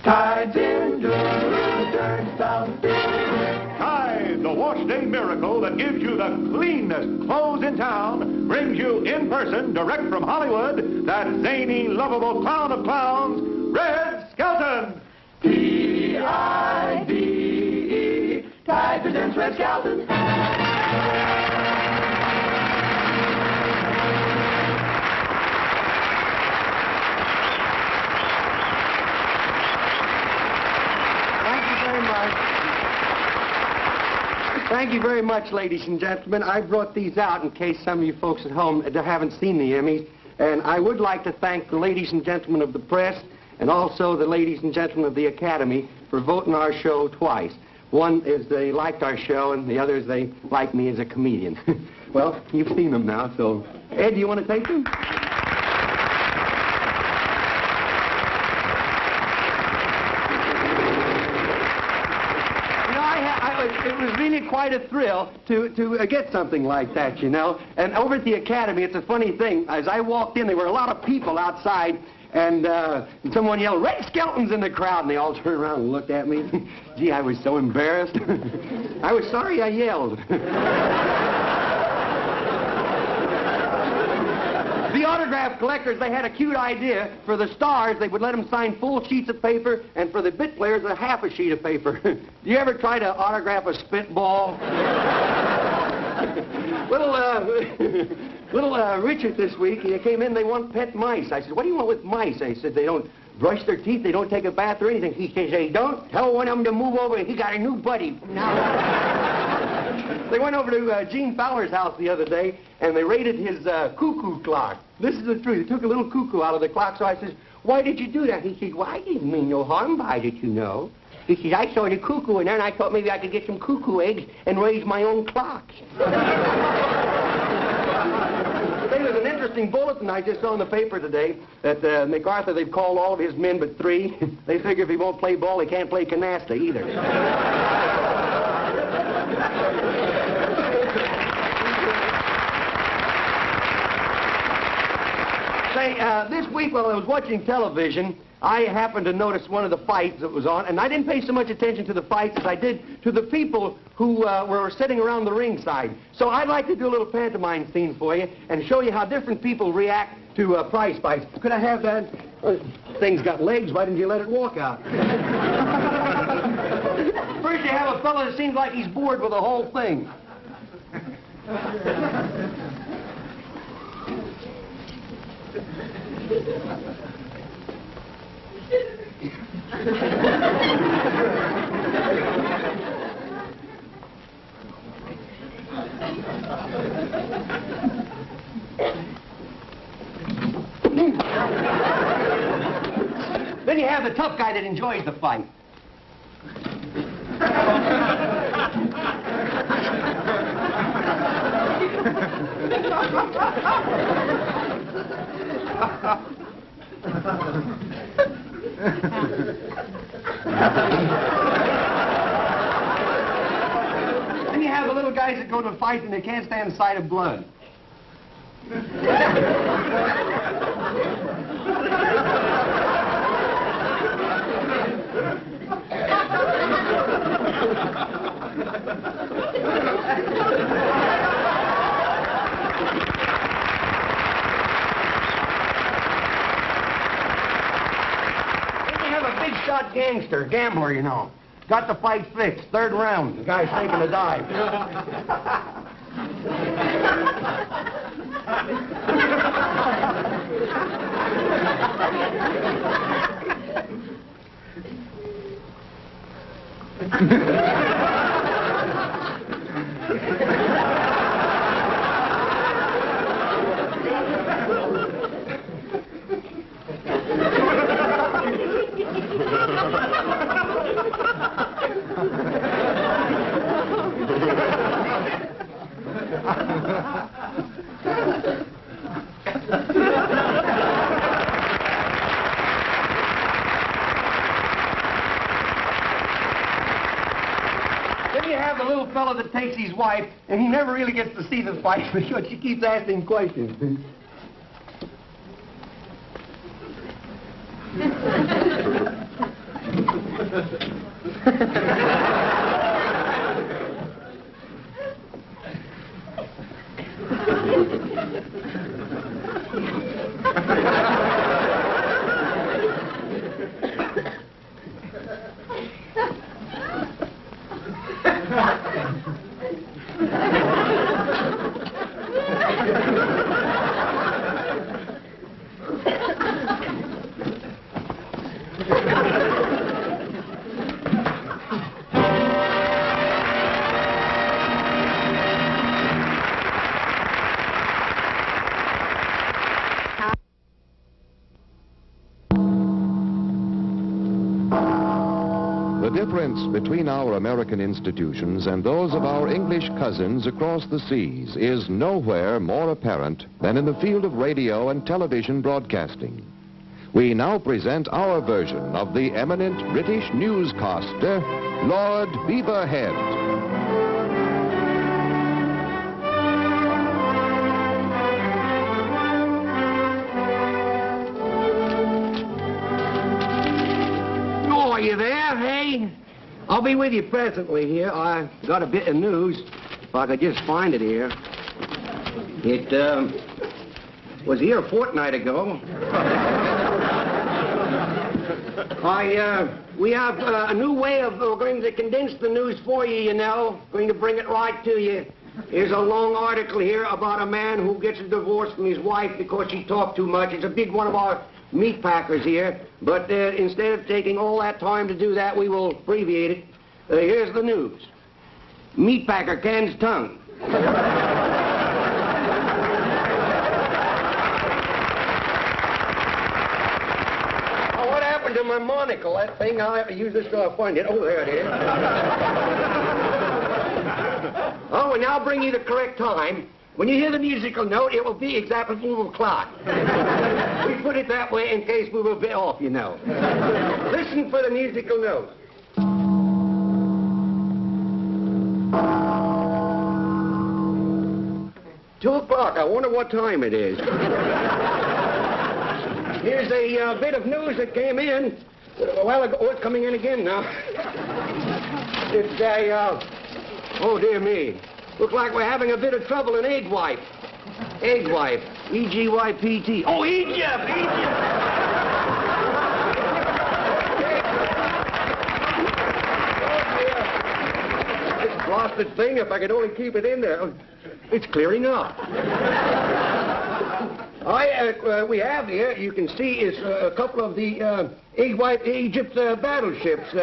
Tide's in turn south. Tide, the wash day miracle that gives you the cleanest clothes in town, brings you in person, direct from Hollywood, that zany, lovable clown of clowns, Red Skelton. T-I-D-E, Tide presents Red Skelton. Thank you very much, ladies and gentlemen. I brought these out in case some of you folks at home haven't seen the Emmys. And I would like to thank the ladies and gentlemen of the press and also the ladies and gentlemen of the Academy for voting our show twice. One is they liked our show, and the other is they like me as a comedian. Well, you've seen them now, so... Ed, do you want to take them? It was really quite a thrill to get something like that, you know. And over at the Academy, it's a funny thing. As I walked in, there were a lot of people outside, and someone yelled, "Red Skelton's in the crowd," and they all turned around and looked at me. Gee, I was so embarrassed. I was sorry I yelled. The autograph collectors, they had a cute idea. For the stars, they would let them sign full sheets of paper, and for the bit players, a half a sheet of paper. Do you ever try to autograph a spitball? little Richard this week, he came in, they want pet mice. I said, "What do you want with mice?" They said, "They don't brush their teeth, they don't take a bath or anything." He says, "They don't? Tell one of them to move over, he got a new buddy." They went over to Gene Fowler's house the other day, and they raided his cuckoo clock. This is the truth. They took a little cuckoo out of the clock, so I says, "Why did you do that?" He said, "Well, I didn't mean no harm by it, you know." He says, "I saw the cuckoo in there, and I thought maybe I could get some cuckoo eggs and raise my own clock." There was an interesting bulletin I just saw in the paper today that MacArthur, they've called all of his men but 3. They figure if he won't play ball, he can't play canasta either. Say, this week while I was watching television, I happened to notice one of the fights that was on, and I didn't pay so much attention to the fights as I did to the people who were sitting around the ringside. So I'd like to do a little pantomime scene for you and show you how different people react to prize fights. Could I have that? Thing's got legs. Why didn't you let it walk out? First you have a fellow that seems like he's bored with the whole thing. Then you have the tough guy that enjoys the fight. Then you have the little guys that go to fight and they can't stand the sight of blood. Shot gangster, gambler, you know. Got the fight fixed. 3rd round. The guy's taking a dive. Then you have the little fellow that takes his wife, and he never really gets to see the fight because she keeps asking questions. difference between our American institutions and those of our English cousins across the seas is nowhere more apparent than in the field of radio and television broadcasting. We now present our version of the eminent British newscaster, Lord Beaverhead. Are you there, hey? I'll be with you presently here. I got a bit of news, if I could just find it here. It, was here a fortnight ago. We have a new way of going to condense the news for you, you know. Going to bring it right to you. Here's a long article here about a man who gets a divorce from his wife because she talked too much. It's a big one of our meat packers here, but instead of taking all that time to do that, we will abbreviate it. Here's the news. Meat packer cans tongue. Oh, what happened to my monocle? That thing, I'll have to use this till I find it. Oh, there it is. Oh, and now I'll bring you the correct time. When you hear the musical note, it will be exactly 4 o'clock. We put it that way in case we were a bit off, you know. Listen for the musical note. $2:00. I wonder what time it is. Here's a bit of news that came in a while ago. Oh, it's coming in again now. It's a, oh, dear me. Looks like we're having a bit of trouble in egg wipe. Egg wipe. E-G-Y-P-T. Oh, Egypt! Egypt! This blasted thing, if I could only keep it in there. It's clearing up. We have here, you can see, is a couple of the egg wipe Egypt battleships.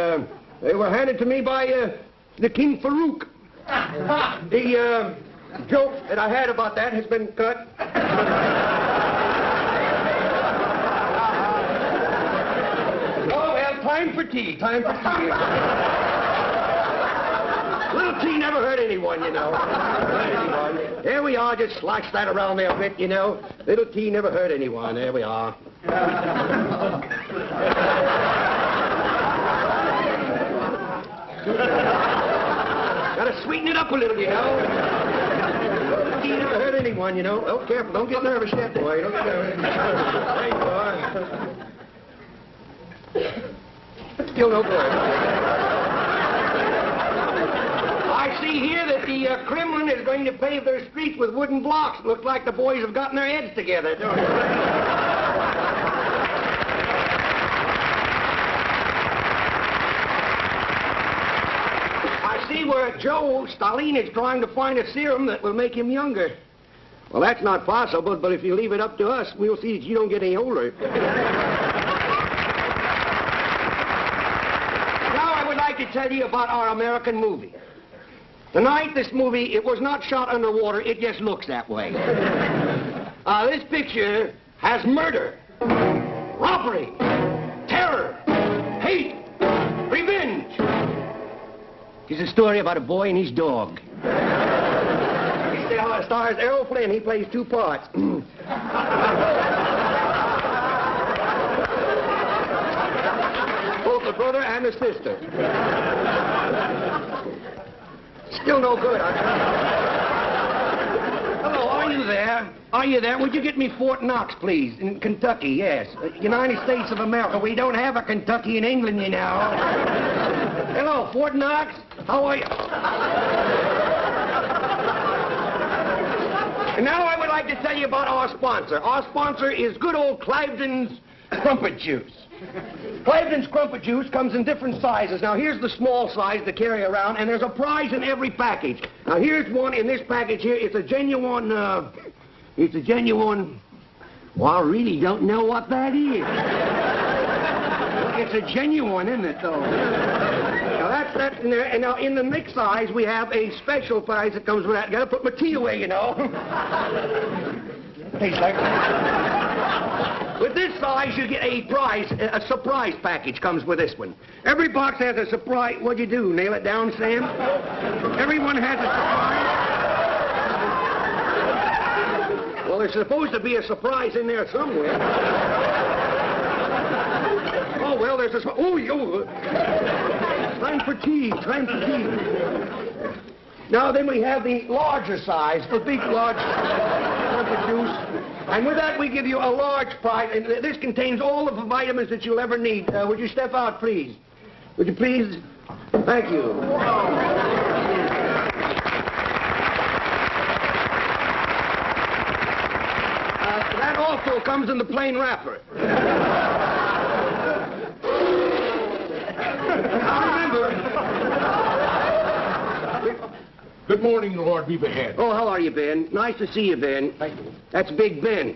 They were handed to me by the King Farouk. The joke that I had about that has been cut. Oh, well, time for tea. Time for tea. Little tea never hurt anyone, you know. There we are. Just slice that around there a bit, you know. Little tea never hurt anyone. There we are. Gotta sweeten it up a little, you know. Tea never hurt anyone, you know. Oh, careful. Don't get nervous yet, boy. Don't get nervous. There you are. Still no good. I see here that the Kremlin is going to pave their streets with wooden blocks. Looks like the boys have gotten their heads together, don't they? Where Joe Stalin is trying to find a serum that will make him younger. Well, that's not possible, but if you leave it up to us, we'll see that you don't get any older. Now I would like to tell you about our American movie. Tonight, this movie, it was not shot underwater, it just looks that way. This picture has murder, robbery, terror, hate, revenge. It's a story about a boy and his dog. It stars Errol Flynn. He plays 2 parts. Both the brother and the sister. Still no good. Hello, are you there? Are you there? Would you get me Fort Knox, please? In Kentucky, yes. United States of America. We don't have a Kentucky in England, you know. Hello, Fort Knox. How are you? And now I would like to tell you about our sponsor. Our sponsor is good old Cliveden's Crumpet Juice. Cliveden's Crumpet Juice comes in different sizes. Now, here's the small size to carry around, and there's a prize in every package. Now, here's one in this package here. It's a genuine, well, I really don't know what that is. It's a genuine, isn't it, though? Now, that's in there. And now, in the mixed size, we have a special prize that comes with that. Gotta put my tea away, you know. Tastes like... With this size, you get a prize. A surprise package comes with this one. Every box has a surprise. What'd you do? Nail it down, Sam? Everyone has a surprise. Well, there's supposed to be a surprise in there somewhere. Oh, well, there's a... Oh, you... Time for tea. Time for tea. Now, then we have the larger size, the big, large juice. And with that, we give you a large prize. And this contains all of the vitamins that you'll ever need. Would you step out, please? Would you please? Thank you. That also comes in the plain wrapper. Now, remember... Good morning, Lord be behead. Oh, how are you, Ben? Nice to see you, Ben. Thank you. That's Big Ben.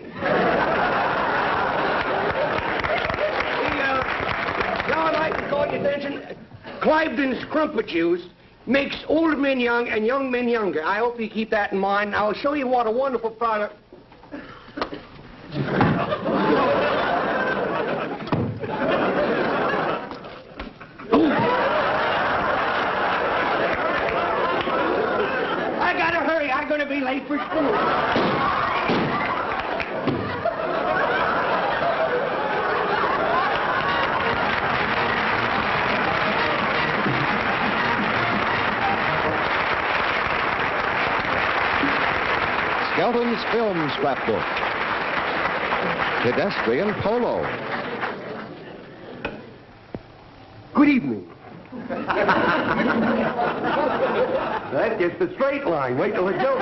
Now I'd like to call your attention. Cliveden's Crumpet Juice makes old men young and young men younger. I hope you keep that in mind. I'll show you what a wonderful product... I'm going to be late for school. Skelton's Film Scrapbook. Pedestrian Polo. Good evening. That's just a straight line. Wait till it goes.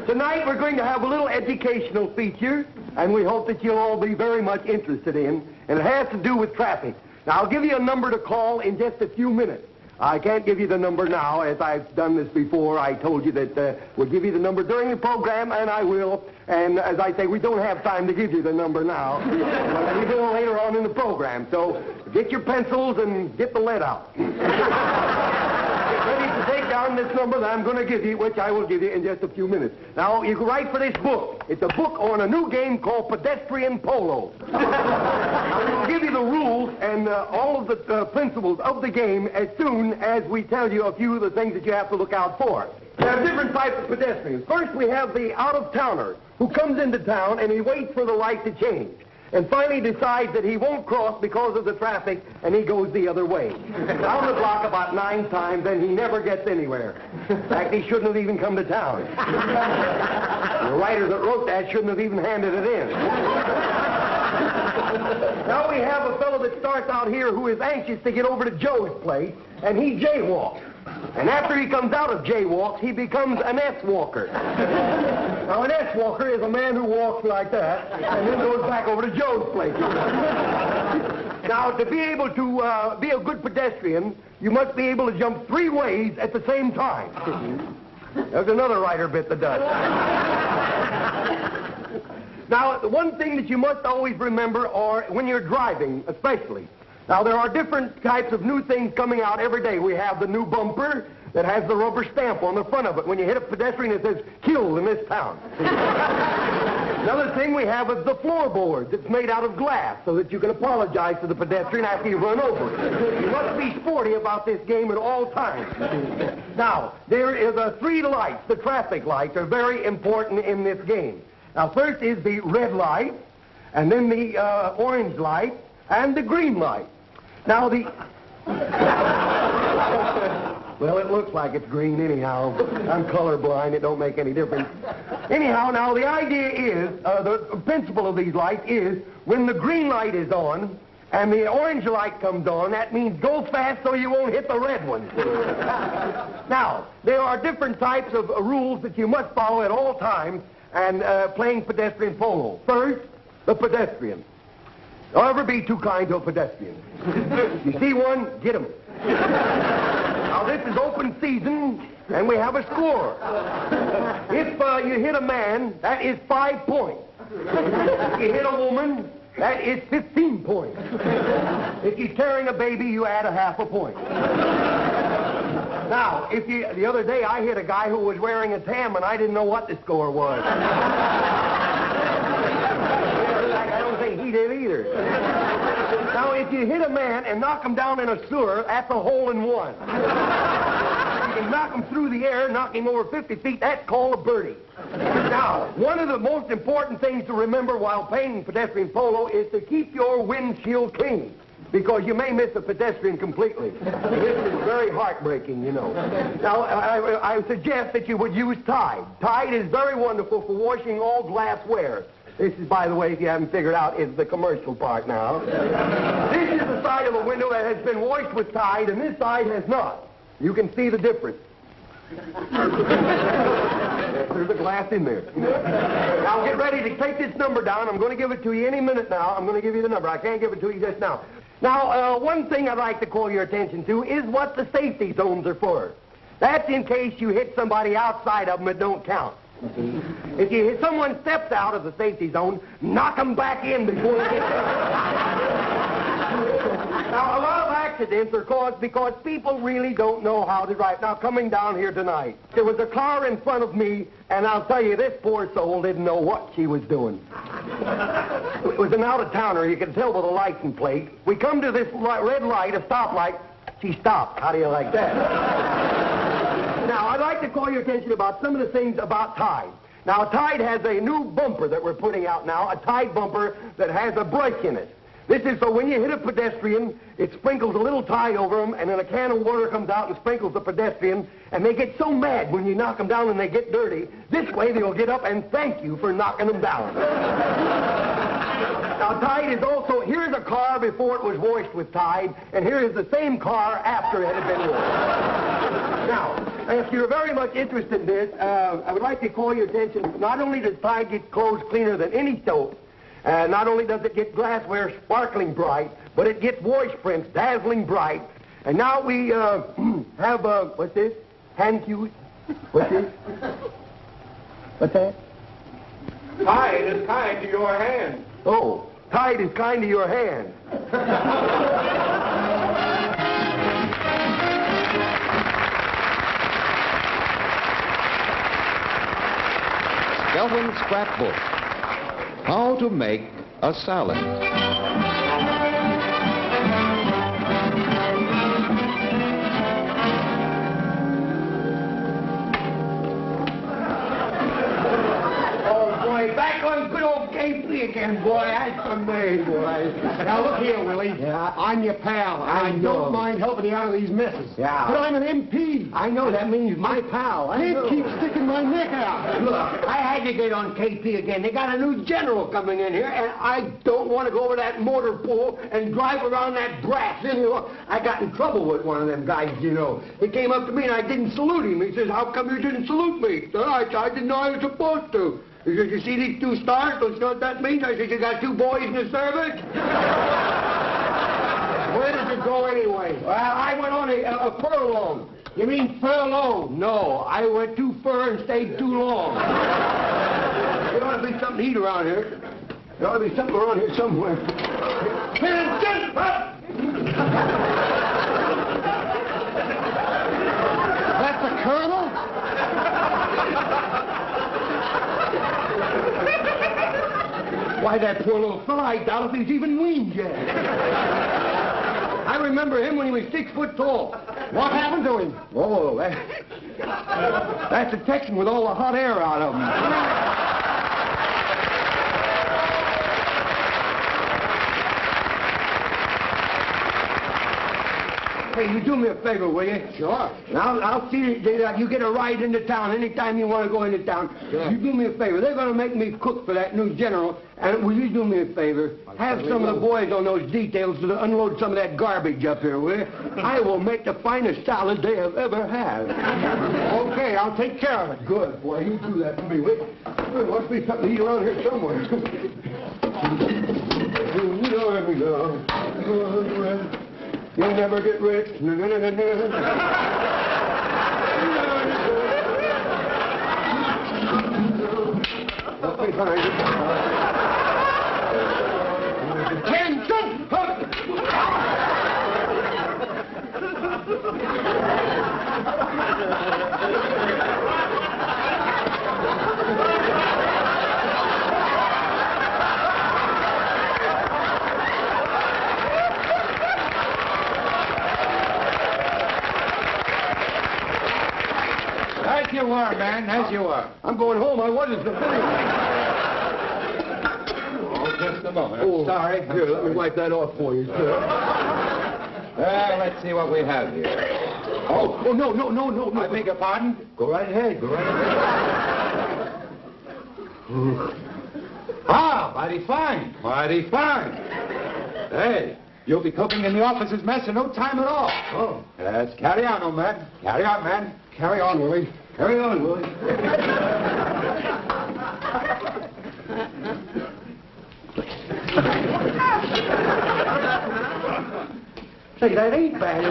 Tonight we're going to have a little educational feature, and we hope that you'll all be very much interested in, and it has to do with traffic. Now, I'll give you a number to call in just a few minutes. I can't give you the number now, as I've done this before. I told you that we'll give you the number during the program, and I will. And as I say, we don't have time to give you the number now. But we will later on in the program. So get your pencils and get the lead out. Get ready to take down this number that I'm going to give you, which I will give you in just a few minutes. Now, you can write for this book. It's a book on a new game called Pedestrian Polo. Now, we'll give you the rules and all of the principles of the game as soon as we tell you a few of the things that you have to look out for. There are different types of pedestrians. First, we have the out-of-towner who comes into town and he waits for the light to change and finally decides that he won't cross because of the traffic and he goes the other way. Down the block about 9 times and he never gets anywhere. In fact, he shouldn't have even come to town. The writer that wrote that shouldn't have even handed it in. Now we have a fellow that starts out here who is anxious to get over to Joe's place, and he jaywalks. And after he comes out of jaywalks, he becomes an S-walker. Now, an S-walker is a man who walks like that and then goes back over to Joe's place. Now, to be able to be a good pedestrian, you must be able to jump 3 ways at the same time. There's another writer bit that does. Now, the one thing that you must always remember, or when you're driving especially, now there are different types of new things coming out every day. We have the new bumper that has the rubber stamp on the front of it. When you hit a pedestrian, it says, "Killed in this town." Another thing we have is the floorboard that's made out of glass so that you can apologize to the pedestrian after you run over. You must be sporty about this game at all times. Now, there is 3 lights. The traffic lights are very important in this game. Now, first is the red light, and then the orange light, and the green light. Now, the... Well, it looks like it's green anyhow. I'm colorblind. It don't make any difference. Anyhow, now, the idea is, the principle of these lights is, when the green light is on and the orange light comes on, that means go fast so you won't hit the red one. Now, there are different types of rules that you must follow at all times and playing pedestrian polo. First, the pedestrian. Don't ever be too kind to a pedestrian. You see one, get him. Now, this is open season, and we have a score. If you hit a man, that is 5 points. If you hit a woman, that is 15 points. If you're carrying a baby, you add a half a point. Now, the other day I hit a guy who was wearing a tam, and I didn't know what the score was. here. Now, if you hit a man and knock him down in a sewer, that's a hole in one. If you knock him through the air, knock him over 50 feet, that's called a birdie. Now, one of the most important things to remember while playing pedestrian polo is to keep your windshield clean, because you may miss a pedestrian completely. This is very heartbreaking, you know. Now, I suggest that you would use Tide. Tide is very wonderful for washing all glassware. This is, by the way, if you haven't figured out, is the commercial part now. This is the side of a window that has been washed with Tide, and this side has not. You can see the difference. There's a glass in there. Now, get ready to take this number down. I'm going to give it to you any minute now. I'm going to give you the number. I can't give it to you just now. Now, one thing I'd like to call your attention to is what the safety zones are for. That's in case you hit somebody outside of them that don't count. If you hit someone steps out of the safety zone, knock them back in before they get there. Now, a lot of accidents are caused because people really don't know how to drive. Now, coming down here tonight, there was a car in front of me, and I'll tell you, this poor soul didn't know what she was doing. It was an out-of-towner. You could tell by the license plate. We come to this red light, a stoplight. She stopped. How do you like that? Now, I'd like to call your attention about some of the things about Tide. Now, Tide has a new bumper that we're putting out now, a Tide bumper that has a brush in it. This is so when you hit a pedestrian, it sprinkles a little Tide over them, and then a can of water comes out and sprinkles the pedestrian, and they get so mad when you knock them down and they get dirty. This way they'll get up and thank you for knocking them down. Now, Tide is also, here's a car before it was washed with Tide, and here is the same car after it had been washed. Now, if you're very much interested in this, I would like to call your attention, not only does Tide get clothes cleaner than any soap, not only does it get glassware sparkling bright, but it gets wash prints dazzling bright. And now we have, what's this? Hand cues. What's this? What's that? Tide is kind to your hand. Oh, Tide is kind to your hand. Skelton's Scrapbook. How to make a salad. Back on good old KP again, boy. That's for me, boy. Now, look here, Willie. Yeah? I'm your pal. I know. Don't mind helping you out of these messes. Yeah. But I'm an MP. I know that means my pal. I Can't know. keep sticking my neck out. Look, I had to get on KP again. They got a new general coming in here, and I don't want to go over that motor pool and drive around that brass. Anymore. I got in trouble with one of them guys, you know. He came up to me, and I didn't salute him. He says, how come you didn't salute me? I didn't know I was supposed to. He says, you see these two stars? Don't you know what that means? I said, you got two boys in the service? Where did you go anyway? Well, I went on a furlong. You mean furlough? No, I went too fur and stayed too long. There ought to be something to eat around here. There ought to be something around here somewhere. That's a colonel? Why, that poor little fella, I doubt if he's even weaned yet. I remember him when he was 6 foot tall. What happened to him? Oh, that's a Texan with all the hot air out of him. Hey, you do me a favor, will you? Sure. Now, I'll see that you get a ride into town anytime you want to go into town. Sure. You do me a favor. They're going to make me cook for that new general. And will you do me a favor? Have some of the boys on those details to unload some of that garbage up here, will you? I will make the finest salad they have ever had. Okay, I'll take care of it. Good, boy. You do that for me, will you? There must be something to eat around here somewhere. There we go. You'll never get rich. Okay, fine. Attention! are, man, as you are. I'm going home. I wasn't the Oh, just a moment. Oh, Sorry. Here, let me wipe that off for you, sir. Well, let's see what we have here. Oh, no. I beg your pardon? Go right ahead. Go right ahead. Ah, mighty fine. Mighty fine. Hey, you'll be cooking in the office's mess in no time at all. Oh. Yes, carry on, old man. Carry on, man. Carry on, Willie. Carry on, Willie. Say, that ain't bad.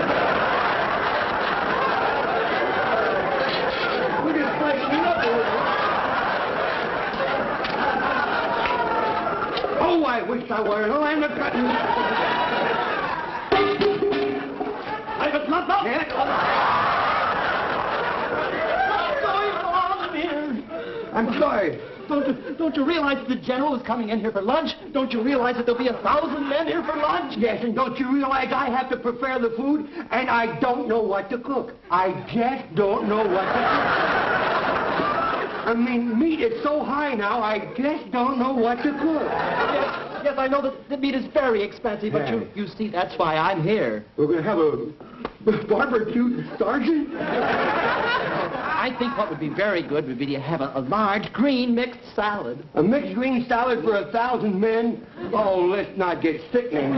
We're just flashing it up a little. Oh, I wish I were. No, I'm not cutting. I was not up. I'm sorry. Don't you realize the general is coming in here for lunch? Don't you realize that there'll be 1,000 men here for lunch? Yes, and don't you realize I have to prepare the food, and I don't know what to cook. I just don't know what to cook. I mean, meat is so high now, I just don't know what to cook. Yes, I know that the meat is very expensive, but you see, that's why I'm here. We're going to have a barbecue sergeant? I think what would be very good would be to have a large green mixed salad. A mixed green salad for 1,000 men? Oh, let's not get sickening.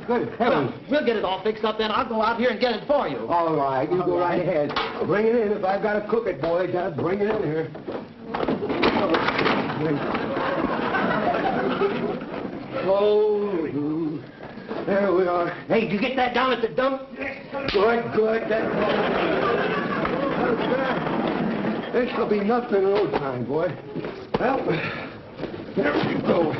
Good heavens. Well, we'll get it all fixed up then. I'll go out here and get it for you. All right, you go right ahead. Bring it in. If I've got to cook it, boy, gotta bring it in here. Oh, there we are. Hey, did you get that down at the dump? Good. This will be nothing in no time, boy. Well, there we go.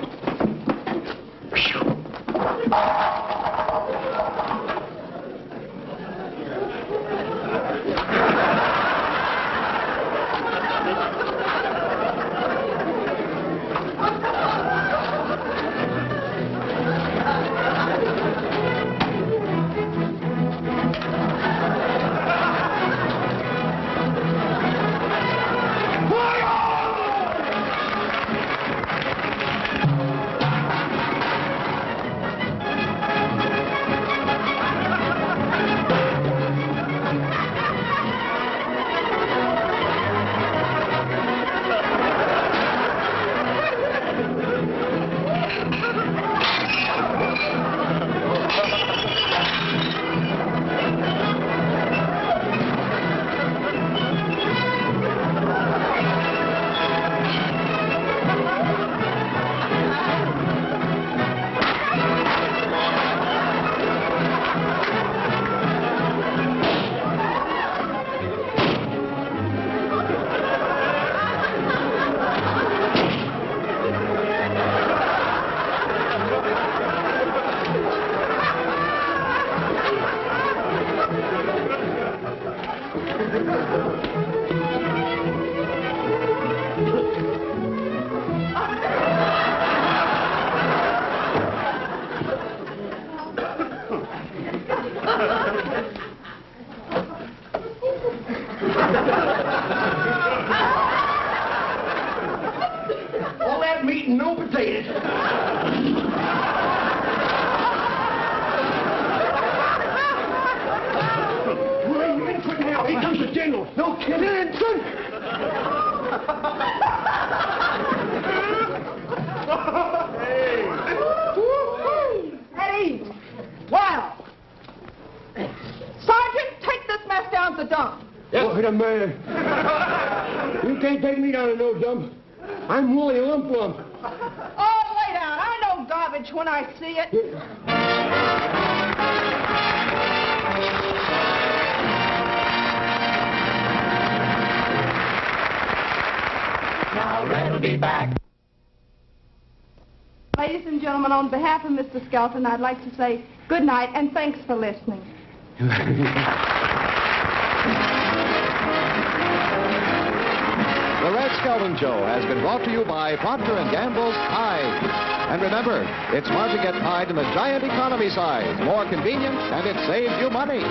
All that meat and no potatoes. Wait a minute, quick now. Here comes the general. No kidding, son. Eddie! Wow! Sergeant, take this mess down to the dump. Wait a minute. You can't take me down to no dump. I'm Willie Lump Lump. Oh, lay down. I know garbage when I see it. Now Red will be back. Ladies and gentlemen, on behalf of Mr. Skelton, I'd like to say good night and thanks for listening. The Red Skelton Show has been brought to you by Procter & Gamble's Tide. And remember, it's smart to get Tide in the giant economy size. More convenient, and it saves you money.